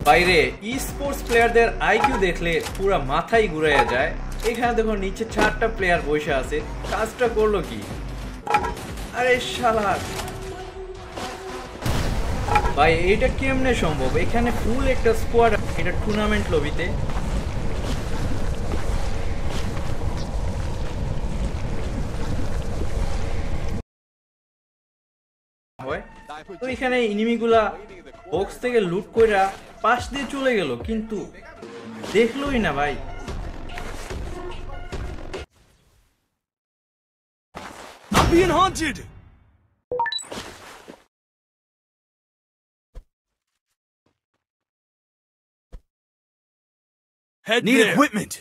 বাইরে ই স্পোর্টস প্লেয়ারদের আইকিউ দেখলে পুরো মাথায় ঘুরাইয়া যায়। এখানে দেখো নিচে 4টা প্লেয়ার বসে আছে, কাজটা করলো কি? আরে শালা ভাই, এটা কেমনে সম্ভব? এখানে ফুল একটা স্কোয়াড, এটা টুর্নামেন্ট লবিতে। তো এখানে এনিমিগুলা বক্স থেকে লুট কইরা পাশ দিয়ে চলে গেল, কিন্তু দেখলোই না ভাই। I'm being haunted. Head Need there. Equipment.